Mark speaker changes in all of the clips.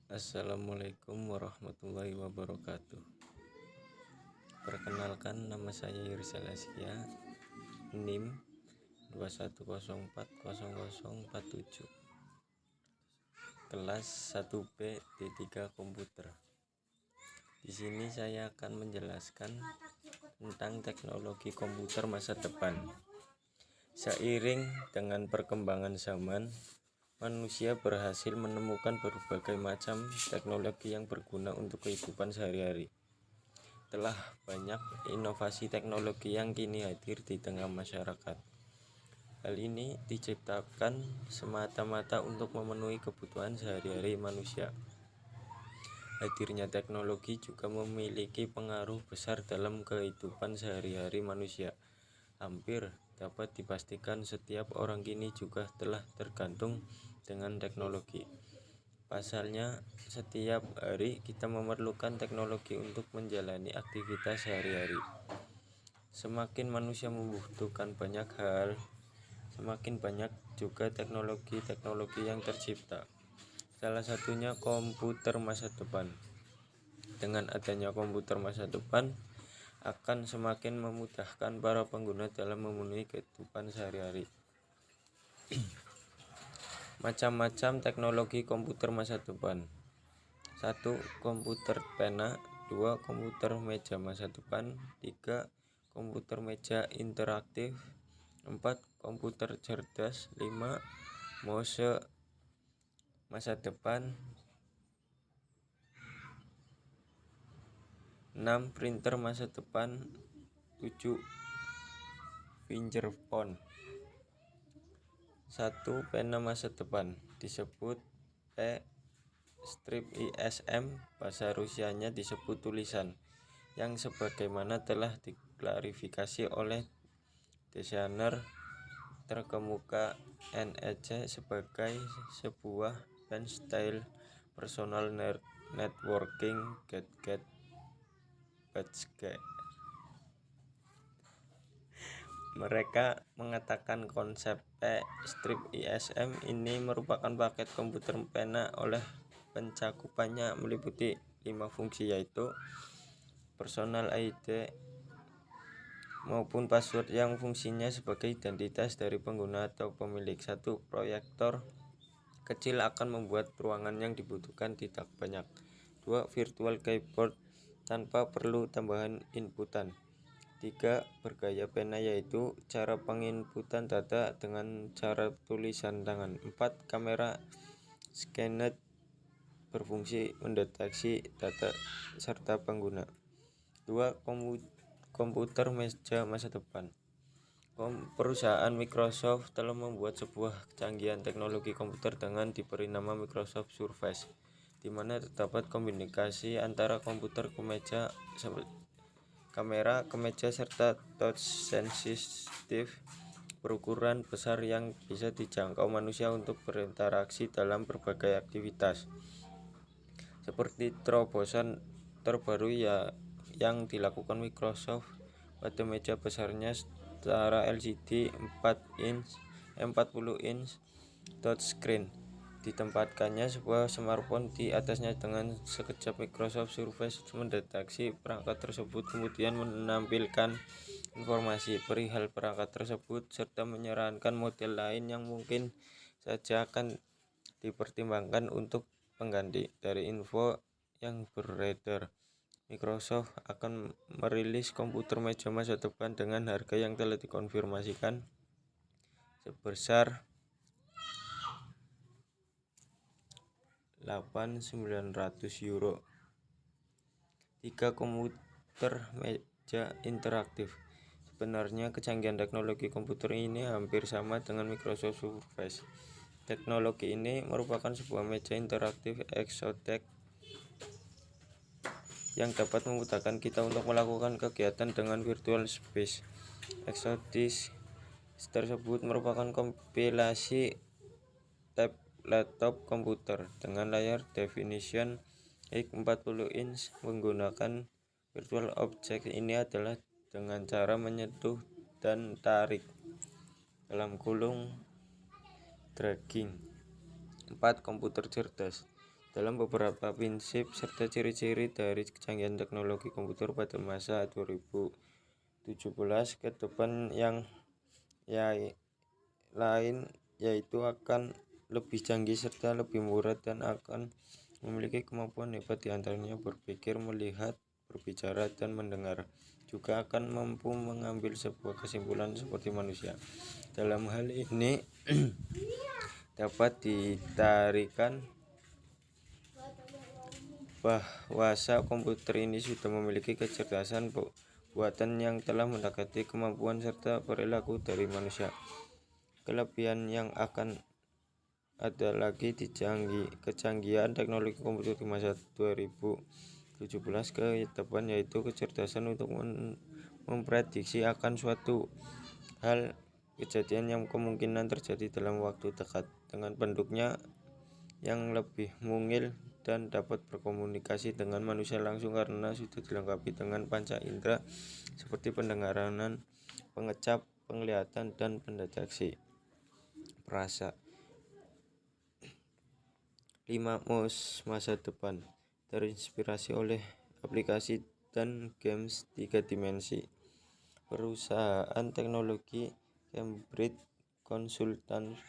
Speaker 1: Assalamualaikum warahmatullahi wabarakatuh. Perkenalkan, nama saya Yursel Askia, NIM 210400047, kelas 1B D3 Komputer. Di sini saya akan menjelaskan tentang teknologi komputer masa depan. Seiring dengan perkembangan zaman, manusia berhasil menemukan berbagai macam teknologi yang berguna untuk kehidupan sehari-hari. Telah banyak inovasi teknologi yang kini hadir di tengah masyarakat. Hal ini diciptakan semata-mata untuk memenuhi kebutuhan sehari-hari manusia. Hadirnya teknologi juga memiliki pengaruh besar dalam kehidupan sehari-hari manusia. Hampir dapat dipastikan setiap orang kini juga telah tergantung dengan teknologi. Pasalnya, setiap hari kita memerlukan teknologi untuk menjalani aktivitas sehari-hari. Semakin manusia membutuhkan banyak hal, semakin banyak juga teknologi yang tercipta. Salah satunya komputer masa depan. Dengan adanya komputer masa depan, akan semakin memudahkan para pengguna dalam memenuhi kehidupan sehari-hari. Macam-macam teknologi komputer masa depan. 1. Komputer pena. 2. Komputer meja masa depan. 3. Komputer meja interaktif. 4. Komputer cerdas. 5. Mouse masa depan. 6. Printer masa depan. 7. Fingerphone. 1. Pena masa depan disebut strip ISM, bahasa Rusianya disebut tulisan, yang sebagaimana telah diklarifikasi oleh desainer terkemuka NEC sebagai sebuah band style personal networking gadget. Mereka mengatakan konsep strip ISM ini merupakan paket komputer pena oleh pencakupannya meliputi 5 fungsi, yaitu personal ID maupun password yang fungsinya sebagai identitas dari pengguna atau pemilik. 1. Proyektor kecil akan membuat ruangan yang dibutuhkan tidak banyak. 2. Virtual keyboard tanpa perlu tambahan inputan. 3. Bergaya pena, yaitu cara penginputan data dengan cara tulisan tangan. 4. Kamera scanner berfungsi mendeteksi data serta pengguna. 2. Komputer meja masa depan. Perusahaan Microsoft telah membuat sebuah kecanggihan teknologi komputer dengan diberi nama Microsoft Surface, di mana terdapat komunikasi antara komputer ke meja, kamera ke meja, serta touch sensitif berukuran besar yang bisa dijangkau manusia untuk berinteraksi dalam berbagai aktivitas, seperti terobosan terbaru yang dilakukan Microsoft pada meja besarnya setara LCD 40 inch touchscreen. Ditempatkannya sebuah smartphone di atasnya. Dengan sekejap Microsoft Surface mendeteksi perangkat tersebut, kemudian menampilkan informasi perihal perangkat tersebut serta menyarankan model lain yang mungkin saja akan dipertimbangkan untuk pengganti. Dari info yang beredar, Microsoft akan merilis komputer meja masa depan dengan harga yang telah dikonfirmasikan sebesar €8.900. 3. Komputer meja interaktif. Sebenarnya kecanggihan teknologi komputer ini hampir sama dengan Microsoft Surface. Teknologi ini merupakan sebuah meja interaktif exotic yang dapat memudahkan kita untuk melakukan kegiatan dengan virtual space. Exotic tersebut merupakan kompilasi tab laptop komputer dengan layar definition 40 inch. Menggunakan virtual object ini adalah dengan cara menyentuh dan tarik (dragging). 4. Komputer cerdas. dalam beberapa prinsip serta ciri-ciri dari kecanggihan teknologi komputer pada masa 2017 ke depan yang lain, yaitu akan lebih canggih serta lebih murah dan akan memiliki kemampuan hebat, diantaranya berpikir, melihat, berbicara, dan mendengar. Juga akan mampu mengambil sebuah kesimpulan seperti manusia. Dalam hal ini dapat ditarikan bahwasa komputer ini sudah memiliki kecerdasan buatan yang telah mendekati kemampuan serta perilaku dari manusia. Kelebihan yang akan ada lagi di kecanggihan teknologi komputer di masa 2017 ke depan, yaitu kecerdasan untuk memprediksi akan suatu hal kejadian yang kemungkinan terjadi dalam waktu dekat dengan penduduknya yang lebih mungil dan dapat berkomunikasi dengan manusia langsung karena sudah dilengkapi dengan panca indera seperti pendengaran, pengecap, penglihatan, dan pendeteksi perasa. 5. MOS masa depan terinspirasi oleh aplikasi dan games 3 dimensi. Perusahaan teknologi Cambridge Consultants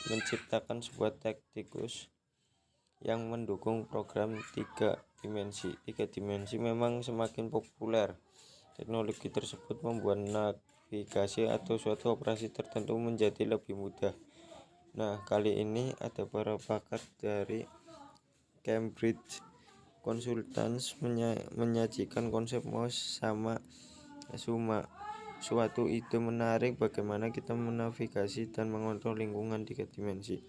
Speaker 1: menciptakan sebuah teknikus yang mendukung program 3 dimensi. 3 dimensi memang semakin populer. Teknologi tersebut membuat navigasi atau suatu operasi tertentu menjadi lebih mudah. Nah, kali ini ada para pakar dari Cambridge Consultants menyajikan konsep MOS sama Suma, suatu ide menarik bagaimana kita menavigasi dan mengontrol lingkungan 3 dimensi.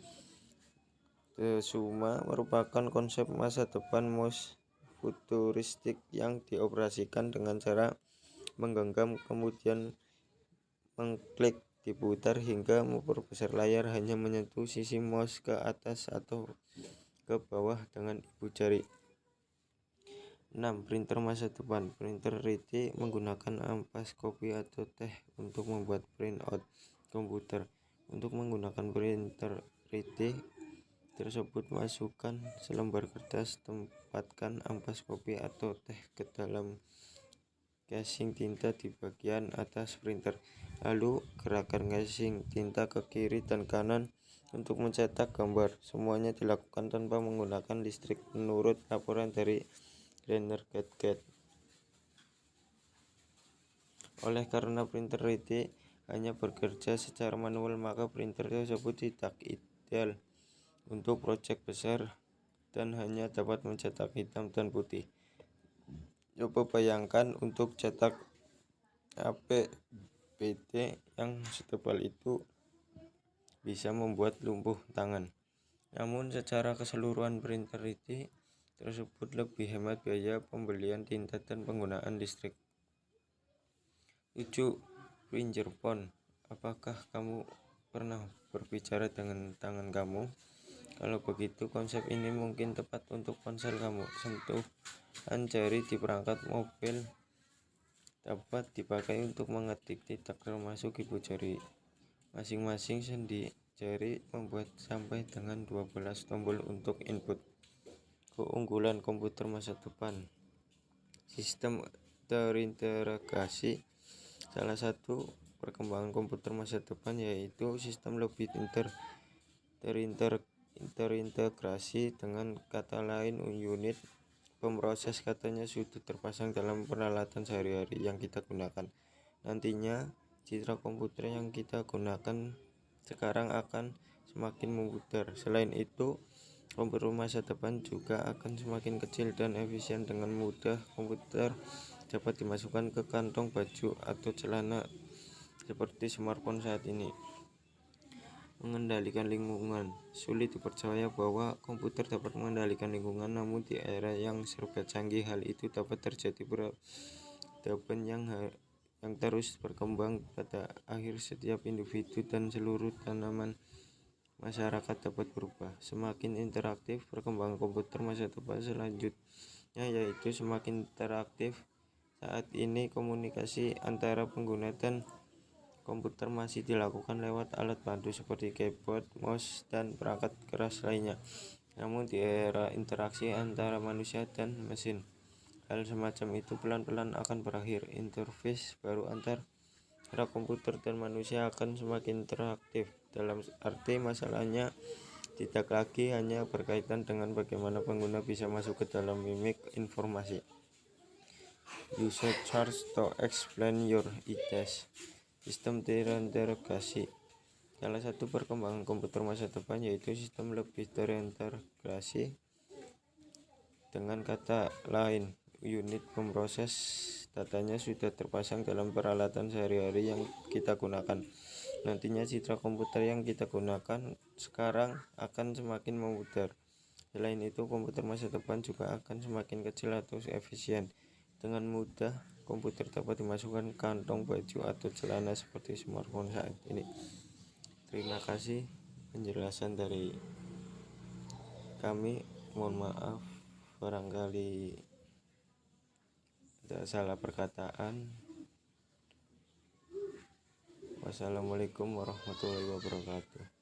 Speaker 1: Suma merupakan konsep masa depan MOS futuristik yang dioperasikan dengan cara menggenggam kemudian mengklik, diputar hingga memperbesar layar, hanya menyentuh sisi mouse ke atas atau ke bawah dengan ibu jari. 6. Printer masa depan. Printer 3D menggunakan ampas kopi atau teh untuk membuat printout komputer. Untuk menggunakan printer 3D tersebut, masukkan selembar kertas, tempatkan ampas kopi atau teh ke dalam casing tinta di bagian atas printer. Lalu gerakkan casing tinta ke kiri dan kanan untuk mencetak gambar. Semuanya dilakukan tanpa menggunakan listrik menurut laporan dari RenderGadget. Oleh karena printer 3D hanya bekerja secara manual, maka printer tersebut tidak ideal untuk proyek besar dan hanya dapat mencetak hitam dan putih. Coba bayangkan untuk cetak APBD yang setebal itu bisa membuat lumpuh tangan. Namun secara keseluruhan printer 3D tersebut lebih hemat biaya pembelian tinta dan penggunaan listrik. 7. Fingerphone. Apakah kamu pernah berbicara dengan tangan kamu? Kalau begitu, konsep ini mungkin tepat untuk ponsel kamu. Sentuhan jari di perangkat mobil dapat dipakai untuk mengetik tidak termasuk ibu jari. Masing-masing sendi jari membuat sampai dengan 12 tombol untuk input. Keunggulan komputer masa depan. Sistem terintegrasi. Salah satu perkembangan komputer masa depan yaitu sistem lebih terintegrasi. Dengan kata lain, unit pemroses katanya sudah terpasang dalam peralatan sehari-hari yang kita gunakan. Nantinya citra komputer yang kita gunakan sekarang akan semakin memudar. Selain itu, komputer masa depan juga akan semakin kecil dan efisien. Dengan mudah komputer dapat dimasukkan ke kantong baju atau celana seperti smartphone saat ini. Mengendalikan lingkungan. Sulit dipercaya bahwa komputer dapat mengendalikan lingkungan, namun di era yang serba canggih hal itu dapat terjadi. Peradaban yang terus berkembang pada akhir setiap individu dan seluruh tanaman masyarakat dapat berubah. Semakin interaktif perkembangan komputer masa depan selanjutnya yaitu semakin interaktif. Saat ini komunikasi antara pengguna dan komputer masih dilakukan lewat alat bantu seperti keyboard, mouse, dan perangkat keras lainnya. Namun di era interaksi antara manusia dan mesin, hal semacam itu pelan-pelan akan berakhir. Interface baru antara komputer dan manusia akan semakin interaktif. Dalam arti masalahnya tidak lagi hanya berkaitan dengan bagaimana pengguna bisa masuk ke dalam mimik informasi. Use charge to explain your ideas. Sistem terintegrasi. Salah satu perkembangan komputer masa depan yaitu sistem lebih terintegrasi. Dengan kata lain, unit pemroses datanya sudah terpasang dalam peralatan sehari-hari yang kita gunakan. Nantinya citra komputer yang kita gunakan sekarang akan semakin memudar. Selain itu, komputer masa depan juga akan semakin kecil atau efisien. Dengan mudah, komputer dapat dimasukkan kantong baju atau celana seperti smartphone saat ini. Terima kasih penjelasan dari kami. Mohon maaf barangkali ada salah perkataan. Wassalamualaikum warahmatullahi wabarakatuh.